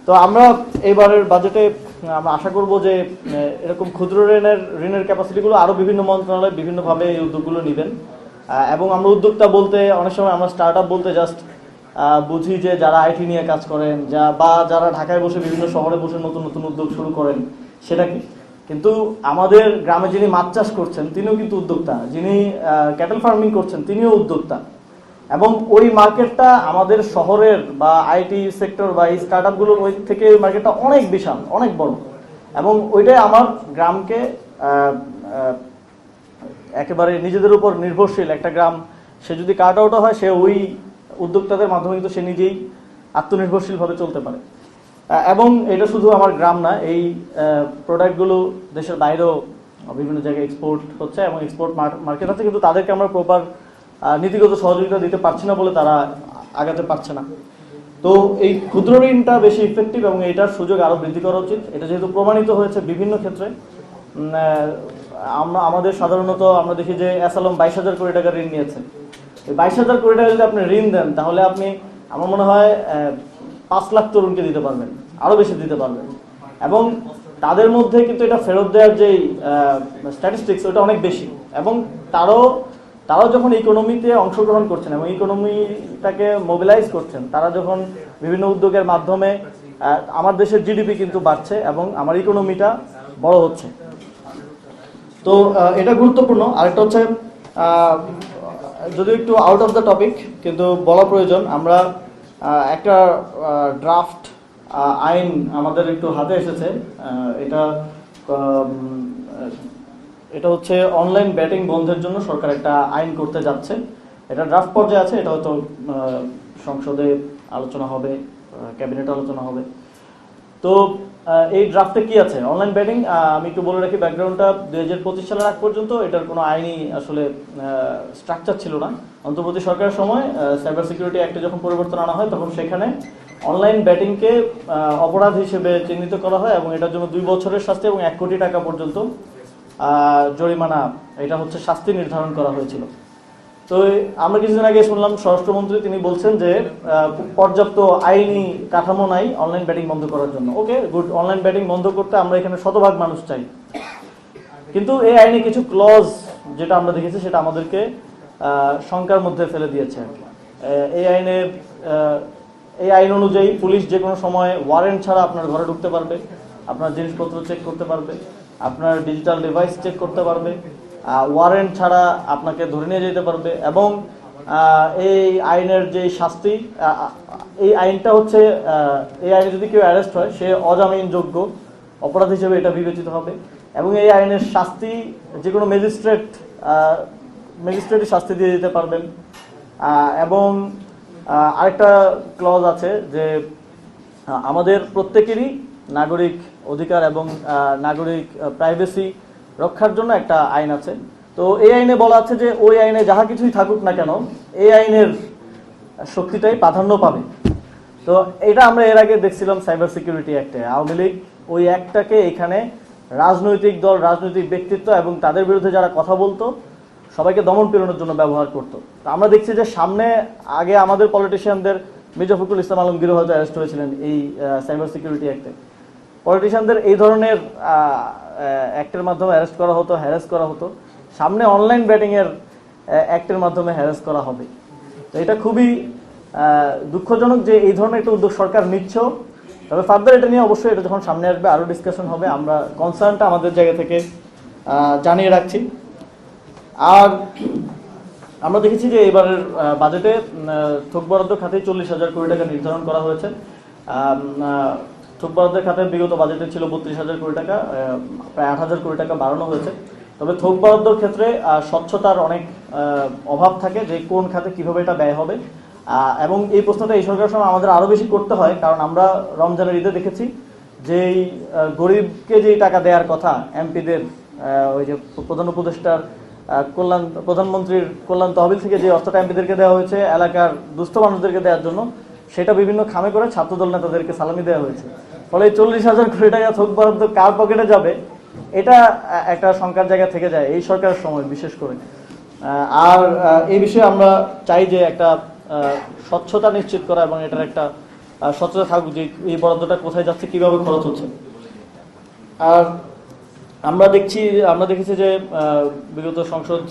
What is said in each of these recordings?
তো আমরা এবারের বাজেটে আমরা আশা করব যে এরকম ক্ষুদ্র ঋণের ক্যাপাসিটিগুলো আরও বিভিন্ন মন্ত্রণালয় বিভিন্নভাবে এই উদ্যোগগুলো নেবেন। এবং আমরা উদ্যোক্তা বলতে অনেক সময় আমরা স্টার্ট আপ বলতে জাস্ট বুঝি যে যারা আইটি নিয়ে কাজ করেন বা যারা ঢাকায় বসে বিভিন্ন শহরে বসে নতুন নতুন উদ্যোগ শুরু করেন সেটা কি, কিন্তু আমাদের গ্রামে যিনি মাছ চাষ করছেন তিনিও কিন্তু উদ্যোক্তা, যিনি ক্যাটেল ফার্মিং করছেন তিনিও উদ্যোক্তা। এবং ওই মার্কেটটা আমাদের শহরের বা আইটি সেক্টর বা এই স্টার্ট আপগুলোর ওই থেকে ওই মার্কেটটা অনেক বিশাল, অনেক বড়। এবং ওইটাই আমার গ্রামকে একেবারে নিজেদের উপর নির্ভরশীল একটা গ্রাম, সে যদি কাট আউট হয় সে ওই উদ্যোক্তাদের মাধ্যমে কিন্তু সে নিজেই আত্মনির্ভরশীলভাবে চলতে পারে। এবং এটা শুধু আমার গ্রাম না, এই প্রোডাক্টগুলো দেশের বাইরেও বিভিন্ন জায়গায় এক্সপোর্ট হচ্ছে এবং এক্সপোর্ট মার্কেট আছে, কিন্তু তাদেরকে আমরা প্রপার নীতিগত সহযোগিতা দিতে পারছি না বলে তারা আগাতে পারছে না। তো এই ক্ষুদ্র ঋণটা বেশি ইফেক্টিভ এবং এটার সুযোগ আরও বৃদ্ধি করা উচিত। এটা যেহেতু প্রমাণিত হয়েছে বিভিন্ন ক্ষেত্রে, আমাদের সাধারণত আমরা দেখি যে অ্যাসালম 22,000 কোটি টাকা ঋণ নিয়েছে। এই 22,000 কোটি টাকা যদি আপনি ঋণ দেন তাহলে আপনি আমার মনে হয় 5 লাখ তরুণকে দিতে পারবেন, আরও বেশি দিতে পারবেন। এবং তাদের মধ্যে কিন্তু এটা ফেরত দেওয়ার যেই স্ট্যাটিস্টিক্স ওটা অনেক বেশি। এবং তারাও যখন ইকোনমিতে অংশগ্রহণ করছেন এবং ইকোনমিটাকে মোবিলাইজ করছেন, তারা যখন বিভিন্ন উদ্যোগের মাধ্যমে আমার দেশের জিডিপি কিন্তু বাড়ছে এবং আমার ইকোনমিটা বড় হচ্ছে। তো এটা গুরুত্বপূর্ণ। আরেকটা হচ্ছে, যদিও একটু আউট অফ দ্য টপিক কিন্তু বলা প্রয়োজন, আমরা একটা ড্রাফট আইন আমাদের একটু হাতে এসেছে। এটা হচ্ছে অনলাইন ব্যাটিং বন্ধের জন্য সরকার একটা আইন করতে যাচ্ছে। এটা ড্রাফট পর্যায়ে আছে, এটা হয়তো সংসদে আলোচনা হবে, ক্যাবিনেটে আলোচনা হবে। তো এই ড্রাফটে কি আছে, অনলাইন ব্যাটিং, আমি একটু বলে রাখি ব্যাকগ্রাউন্ডটা। 2025 সালের আগ পর্যন্ত এটার কোনো আইনি আসলে স্ট্রাকচার ছিল না। অন্তর্বর্তী সরকারের সময় সাইবার সিকিউরিটি অ্যাক্টে যখন পরিবর্তন আনা হয় তখন সেখানে অনলাইন ব্যাটিংকে অপরাধ হিসেবে চিহ্নিত করা হয় এবং এটার জন্য 2 বছরের শাস্তি এবং 1 কোটি টাকা পর্যন্ত জরিমানা, এটা হচ্ছে শাস্তি নির্ধারণ করা হয়েছিল। তো আমরা কিছুদিন আগে শুনলাম স্বরাষ্ট্রমন্ত্রী তিনি বলছেন যে পর্যাপ্ত আইনি কাঠামো নাই অনলাইন ব্যাটিং বন্ধ করার জন্য। ওকে, গুড, অনলাইন ব্যাটিং বন্ধ করতে আমরা এখানে শতভাগ মানুষ চাই, কিন্তু এই আইনে কিছু ক্লজ যেটা আমরা দেখেছি সেটা আমাদেরকে শঙ্কার মধ্যে ফেলে দিয়েছে। এই আইন অনুযায়ী পুলিশ যে কোনো সময় ওয়ারেন্ট ছাড়া আপনার ঘরে ঢুকতে পারবে, আপনার জিনিসপত্র চেক করতে পারবে, আপনার ডিজিটাল ডিভাইস চেক করতে পারবে, ওয়ারেন্ট ছাড়া আপনাকে ধরে নিয়ে যেতে পারবে। এবং এই আইনের যে শাস্তি, এই আইনটা হচ্ছে এই আইনে যদি কেউ অ্যারেস্ট হয় সে অজামিনযোগ্য অপরাধ হিসেবে এটা বিবেচিত হবে। এবং এই আইনের শাস্তি যে কোনো ম্যাজিস্ট্রেটই শাস্তি দিয়ে দিতে পারবেন। এবং আরেকটা ক্লজ আছে যে আমাদের প্রত্যেকেরই নাগরিক অধিকার এবং নাগরিক প্রাইভেসি রক্ষার জন্য একটা আইন আছে। তো এই আইনে বলা আছে যে ওই আইনে যাহা কিছুই থাকুক না কেন এই আইনের শক্তিটাই প্রাধান্য পাবে। তো এটা আমরা এর আগে দেখছিলাম সাইবার সিকিউরিটি অ্যাক্টে। আওয়ামী লীগ ওই অ্যাক্টটাকে এখানে রাজনৈতিক দল, রাজনৈতিক ব্যক্তিত্ব এবং তাদের বিরুদ্ধে যারা কথা বলতো সবাইকে দমন পীড়নের জন্য ব্যবহার করতো। তো আমরা দেখছি যে সামনে আগে আমাদের পলিটিশিয়ানদের, মির্জা ফখরুল ইসলাম আলমগীর হয়তো অ্যারেস্ট হয়েছিলেন এই সাইবার সিকিউরিটি অ্যাক্টে। পলিটিশিয়ানদের এই ধরনের অ্যাক্টের মাধ্যমে অ্যারেস্ট করা হতো, হ্যারাস করা হতো। সামনে অনলাইন ব্যাটিংয়ের অ্যাক্টের মাধ্যমে হ্যারাস করা হবে। তো এটা খুবই দুঃখজনক যে এই ধরনের একটা উদ্যোগ সরকার নিচ্ছে। তবে ফার্দার এটা নিয়ে অবশ্যই এটা যখন সামনে আসবে আরও ডিসকাশন হবে। আমরা কনসার্নটা আমাদের জায়গা থেকে জানিয়ে রাখছি। আর আমরা দেখেছি যে এবারের বাজেটে থোক বরাদ্দ খাতে 40,000 কোটি টাকা নির্ধারণ করা হয়েছে। থোক বরাদ্দের খাতে বিগত বাজেটে ছিল 32,000 কোটি টাকা, প্রায় 8,000 কোটি টাকা বাড়ানো হয়েছে। তবে থোক বরাদ্দর ক্ষেত্রে স্বচ্ছতার অনেক অভাব থাকে যে কোন খাতে কিভাবে এটা ব্যয় হবে। এবং এই প্রশ্নটা এই সরকারের সময় আমাদের আরও বেশি করতে হয়, কারণ আমরা রমজানের ঈদে দেখেছি যে গরিবকে যেই টাকা দেওয়ার কথা এমপিদের, ওই যে প্রধান উপদেষ্টার প্রধানমন্ত্রীর কল্যাণ তহবিল থেকে যে অর্থটা এমপিদেরকে দেওয়া হয়েছে এলাকার দুস্থ মানুষদেরকে দেওয়ার জন্য, সেটা বিভিন্ন খামে করে ছাত্রদল নেতাদেরকে সালামি দেওয়া হয়েছে। ফলে 40,000 কোটি টাকা থোক বরাদ্দ কার পকেটে যাবে এটা একটা শঙ্কার জায়গা থেকে যায় এই সরকারের সময় বিশেষ করে। আর এই বিষয়ে আমরা চাই যে একটা স্বচ্ছতা নিশ্চিত করা এবং এটার একটা সচেতন থাকুক যে এই বরাদ্দটা কোথায় যাচ্ছে, কিভাবে খরচ হচ্ছে। আর আমরা দেখেছি যে বিগত সংসদ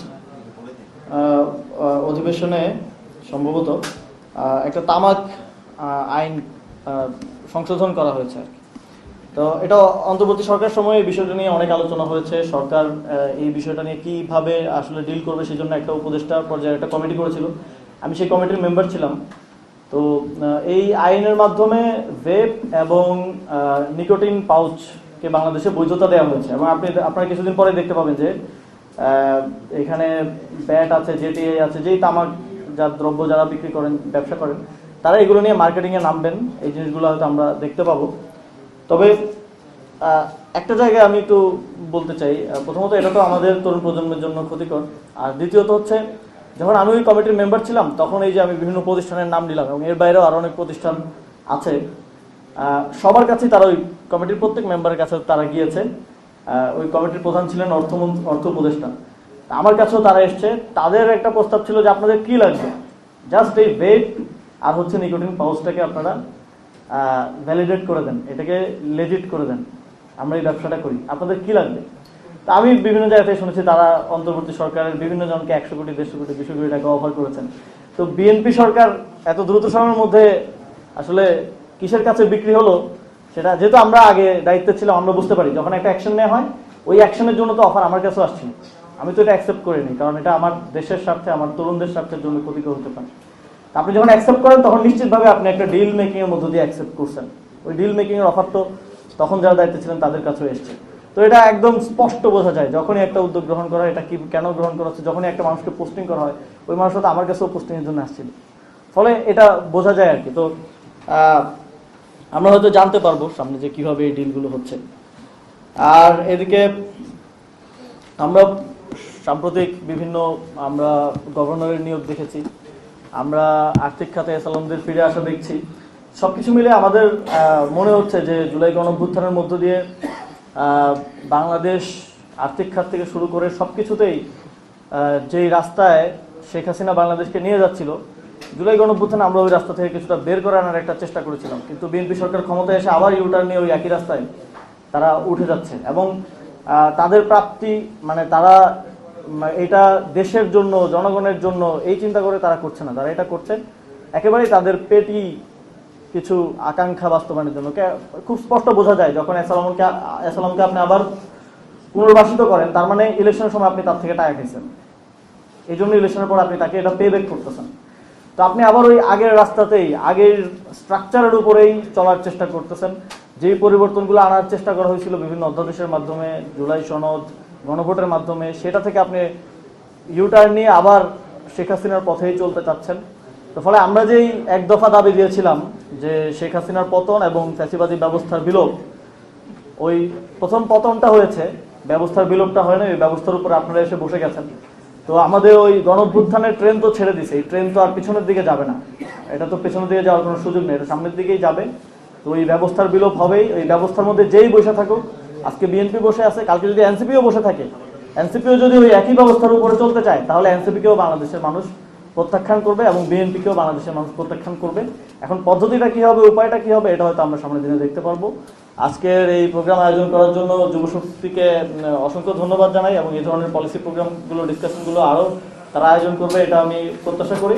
অধিবেশনে সম্ভবত একটা তামাক আইন সংশোধন করা হয়েছে আর কি। তো এটা অন্তর্বর্তী সরকার সময়ে এই বিষয়টা নিয়ে অনেক আলোচনা হয়েছে। সরকার এই বিষয়টা নিয়ে কিভাবে আসলে ডিল করবে সেই জন্য একটা উপদেষ্টা পর্যায়ে একটা কমিটি করেছিল। আমি সেই কমিটির মেম্বার ছিলাম। তো এই আইনের মাধ্যমে ভেপ এবং নিকোটিন পাউচকে বাংলাদেশে বৈধতা দেওয়া হয়েছে এবং আপনারা কিছুদিন পরে দেখতে পাবেন যে এখানে ব্যাট আছে, জেটিআই আছে, যেই তামাকজাত দ্রব্য যারা বিক্রি করেন, ব্যবসা করেন, তারা এগুলো নিয়ে মার্কেটিংয়ে নামবেন। এই জিনিসগুলো হয়তো আমরা দেখতে পাবো। তবে একটা জায়গায় আমি একটু বলতে চাই, প্রথমত এটা তো আমাদের তরুণ প্রজন্মের জন্য ক্ষতিকর, আর দ্বিতীয়ত হচ্ছে যখন আমি ওই কমিটির মেম্বার ছিলাম তখন এই যে আমি বিভিন্ন প্রতিষ্ঠানের নাম দিলাম এবং এর বাইরেও আরও অনেক প্রতিষ্ঠান আছে, সবার কাছে তারা ওই কমিটির প্রত্যেক মেম্বারের কাছে তারা গিয়েছে। ওই কমিটির প্রধান ছিলেন অর্থ উপদেষ্টা, আমার কাছেও তারা এসছে। তাদের একটা প্রস্তাব ছিল যে আপনাদের কি লাগবে, জাস্ট এই ভেপ আর হচ্ছে নিকোটিন পাউচটাকে আপনারা ভ্যালিডেট করে দেন, এটাকে লেজিট করে দেন, আমরা এই ব্যবসাটা করি, আপনাদের কি লাগবে। তা আমি বিভিন্ন জায়গা থেকে শুনেছি তারা অন্তর্বর্তী সরকারের বিভিন্ন জনকে 100 কোটি 150 কোটি 200 কোটি টাকা অফার করেছেন। তো বিএনপি সরকার এত দ্রুত সময়ের মধ্যে আসলে কিসের কাছে বিক্রি হলো সেটা, যেহেতু আমরা আগে দায়িত্বে ছিলাম, আমরা বুঝতে পারি যখন একটা অ্যাকশন নেওয়া হয় ওই অ্যাকশনের জন্য তো অফার আমার কাছেও আসছিল। আমি তো এটা অ্যাকসেপ্ট করিনি, কারণ এটা আমার দেশের স্বার্থে, আমার তরুণদের স্বার্থের জন্য ক্ষতিকর হতে পারে। আপনি যখন অ্যাকসেপ্ট করেন তখন নিশ্চিতভাবে আপনি একটা ডিল মেকিং এর মধ্য দিয়ে অ্যাকসেপ্ট করছেন। ওই ডিল মেকিং এর অফার তো তখন যারা দায়িত্বে ছিলেন তাদের কাছেও এসছে। তো এটা একদম স্পষ্ট বোঝা যায় যখনই একটা উদ্যোগ গ্রহণ করা হয়, এটা কি কেন গ্রহণ করা হচ্ছে। যখনই একটা মানুষকে পোস্টিং করা হয়, ওই মানুষটা তো আমার কাছেও পোস্টিংয়ের জন্য আসছিল, ফলে এটা বোঝা যায় আর কি। তো আমরা হয়তো জানতে পারবো সামনে যে কিভাবে এই ডিলগুলো হচ্ছে। আর এদিকে আমরা সাম্প্রতিক বিভিন্ন আমরা গভর্নরের নিয়োগ দেখেছি, আমরা আর্থিক খাতে এসালামদের ফিরে আসা দেখছি। সবকিছু মিলে আমাদের মনে হচ্ছে যে জুলাই গণঅভ্যুত্থানের মধ্য দিয়ে বাংলাদেশ আর্থিক খাত থেকে শুরু করে সবকিছুতেই যেই রাস্তায় শেখ হাসিনা বাংলাদেশকে নিয়ে যাচ্ছিল, জুলাই গণঅভ্যুত্থানে আমরা ওই রাস্তা থেকে কিছুটা বের করে আনার একটা চেষ্টা করেছিলাম। কিন্তু বিএনপি সরকার ক্ষমতায় এসে আবার ইউটার্ন নিয়ে ওই একই রাস্তায় তারা উঠে যাচ্ছে এবং তাদের প্রাপ্তি মানে তারা এটা দেশের জন্য, জনগণের জন্য এই চিন্তা করে তারা করছে না। তারা এটা করছে একেবারেই তাদের পেটি কিছু আকাঙ্ক্ষা বাস্তবায়নের জন্য। খুব স্পষ্ট বোঝা যায় যখন এসালামকে আপনি আবার পুনর্বাসিত করেন, তার মানে ইলেকশনের সময় আপনি তার থেকে টাকা খেয়েছেন, এই জন্য ইলেকশনের পর আপনি তাকে এটা পে ব্যাক করতেছেন। তো আপনি আবার ওই আগের রাস্তাতেই, আগের স্ট্রাকচারের উপরেই চলার চেষ্টা করতেছেন। যেই পরিবর্তনগুলো আনার চেষ্টা করা হয়েছিল বিভিন্ন অধ্যাদেশের মাধ্যমে, জুলাই সনদ, গণভোটের মাধ্যমে, সেটা থেকে আপনি ইউটার্ন নিয়ে আবার শেখ হাসিনার পথেই চলতে চাচ্ছেন। তো ফলে আমরা যেই এক দফা দাবি দিয়েছিলাম যে শেখ হাসিনার পতন এবং ফ্যাসিবাদী ব্যবস্থার বিলোপ, ওই প্রথম পতনটা হয়েছে, ব্যবস্থার বিলোপটা হয় না। ওই ব্যবস্থার উপরে আপনারা এসে বসে গেছেন। তো আমাদের ওই গণঅভ্যুত্থানের ট্রেন তো ছেড়ে দিছে, এই ট্রেন তো আর পিছনের দিকে যাবে না, এটা তো পেছনের দিকে যাওয়ার কোনো সুযোগ নেই, এটা সামনের দিকেই যাবে। তো ওই ব্যবস্থার বিলোপ হবেই। ওই ব্যবস্থার মধ্যে যেই বসে থাকুক, আজকে বিএনপি বসে আছে, কালকে যদি এনসিপিও বসে থাকে, এনসিপিও যদি ওই একই ব্যবস্থার উপরে চলতে চায়, তাহলে এনসিপিকেও বাংলাদেশের মানুষ প্রত্যাখ্যান করবে এবং বিএনপিকেও বাংলাদেশের মানুষ প্রত্যাখ্যান করবে। এখন পদ্ধতিটা কি হবে, উপায়টা কি হবে, এটা হয়তো আমরা সামনের দিনে দেখতে পারবো। আজকের এই প্রোগ্রাম আয়োজন করার জন্য যুবশক্তিকে অসংখ্য ধন্যবাদ জানাই এবং এই ধরনের পলিসি প্রোগ্রামগুলো, ডিসকাশনগুলো আরও তারা আয়োজন করবে, এটা আমি প্রত্যাশা করি।